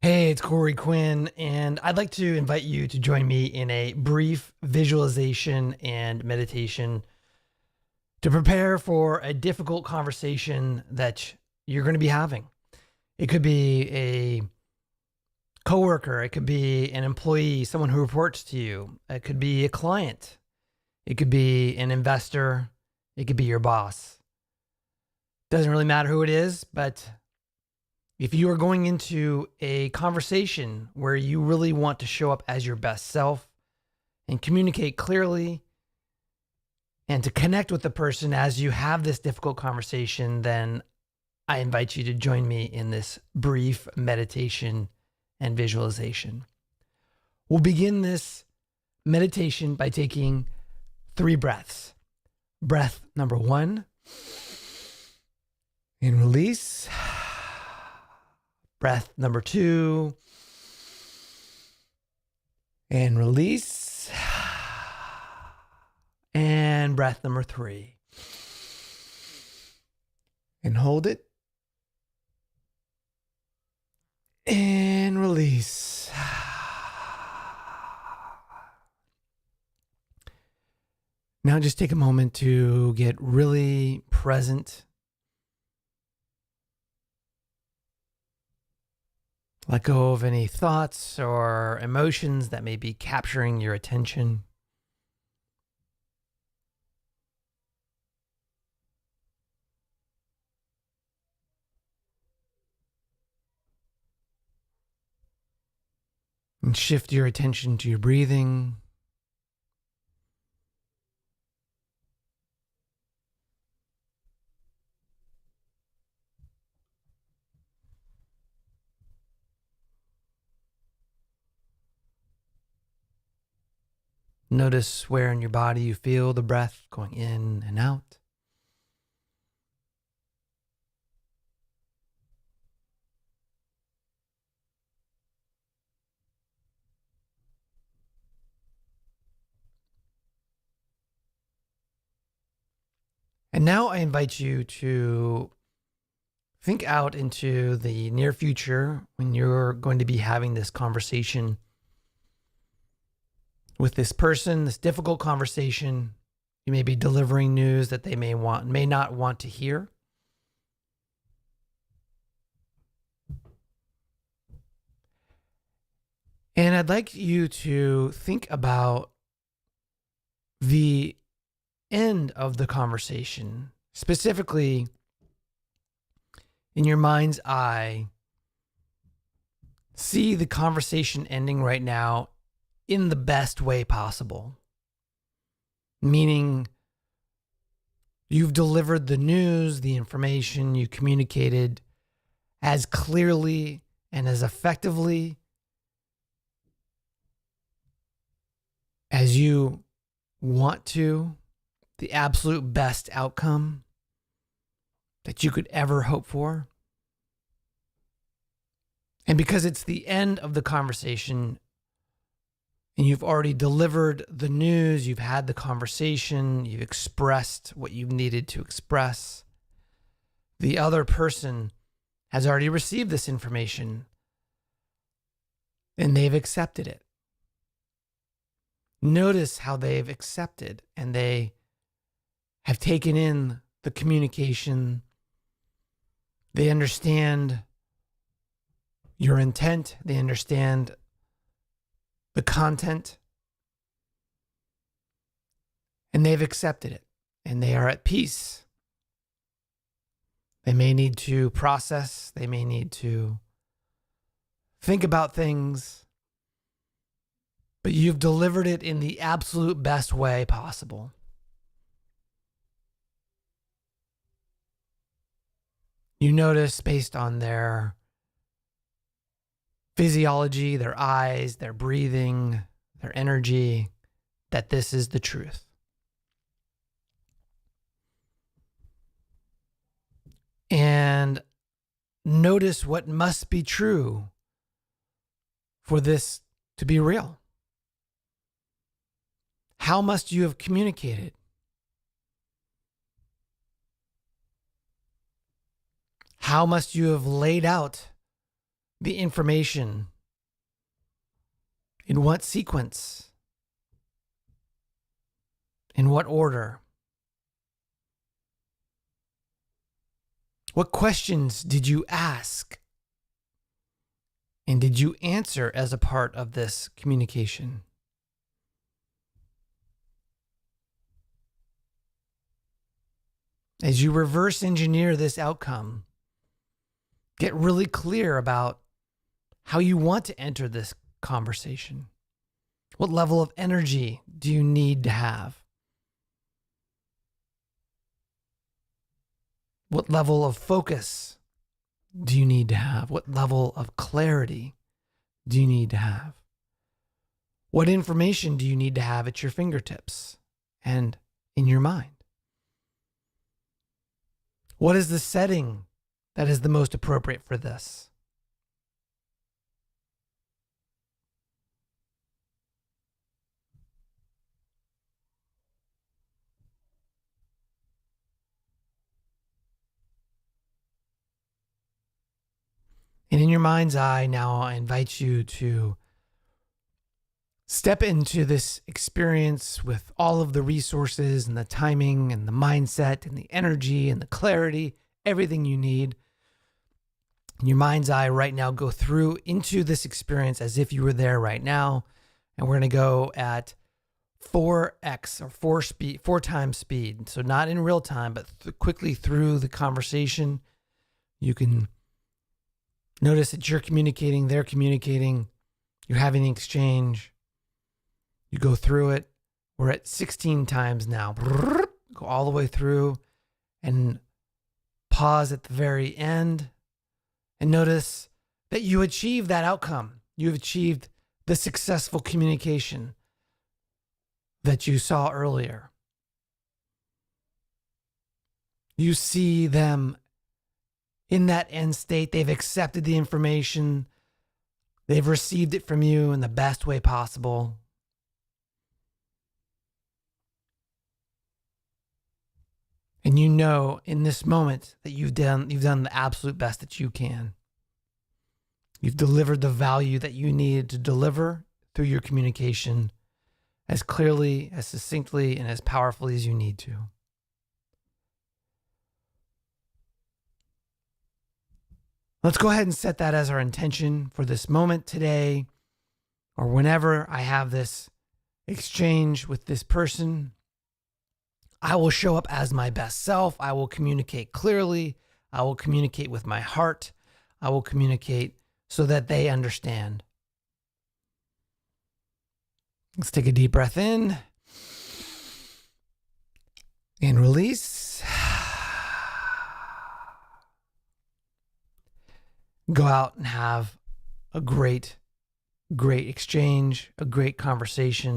Hey, it's Corey Quinn, and I'd like to invite you to join me in a brief visualization and meditation to prepare for a difficult conversation that you're going to be having. It could be a coworker, it could be an employee, someone who reports to you, it could be a client, it could be an investor, it could be your boss. Doesn't really matter who it is, but if you are going into a conversation where you really want to show up as your best self and communicate clearly and to connect with the person as you have this difficult conversation, then I invite you to join me in this brief meditation and visualization. We'll begin this meditation by taking 3 breaths. Breath number 1, and release. Breath number 2, and release. And breath number 3, and hold it, and release. Now just take a moment to get really present. Let go of any thoughts or emotions that may be capturing your attention. And shift your attention to your breathing. Notice where in your body you feel the breath going in and out. And now I invite you to think out into the near future when you're going to be having this conversation with this person, this difficult conversation. You may be delivering news that they may not want to hear. And I'd like you to think about the end of the conversation, specifically in your mind's eye. See the conversation ending right now in the best way possible. Meaning you've delivered the news, the information, you communicated as clearly and as effectively as you want to, the absolute best outcome that you could ever hope for. And because it's the end of the conversation and you've already delivered the news, you've had the conversation, you've expressed what you needed to express, the other person has already received this information and they've accepted it. Notice how they've accepted and they have taken in the communication. They understand your intent. They understand the content. And they've accepted it. And they are at peace. They may need to process. They may need to think about things. But you've delivered it in the absolute best way possible. You notice based on their physiology, their eyes, their breathing, their energy, that this is the truth. And notice what must be true for this to be real. How must you have communicated? How must you have laid out the information, in what sequence, in what order. What questions did you ask? And did you answer as a part of this communication? As you reverse engineer this outcome, get really clear about how you want to enter this conversation. What level of energy do you need to have? What level of focus do you need to have? What level of clarity do you need to have? What information do you need to have at your fingertips and in your mind? What is the setting that is the most appropriate for this? And in your mind's eye, now I invite you to step into this experience with all of the resources and the timing and the mindset and the energy and the clarity, everything you need. In your mind's eye right now, go through into this experience as if you were there right now. And we're going to go at 4x or 4 times speed. So not in real time, but quickly through the conversation. You can notice that you're communicating, they're communicating, you're having an exchange. You go through it. We're at 16 times now. Go all the way through and pause at the very end and notice that you achieved that outcome. You've achieved the successful communication that you saw earlier. You see them in that end state. They've accepted the information. They've received it from you in the best way possible. And you know in this moment that you've done the absolute best that you can. You've delivered the value that you needed to deliver through your communication as clearly, as succinctly, and as powerfully as you need to. Let's go ahead and set that as our intention for this moment today, or whenever I have this exchange with this person. I will show up as my best self. I will communicate clearly. I will communicate with my heart. I will communicate so that they understand. Let's take a deep breath in and release. Go out and have a great exchange, a great conversation.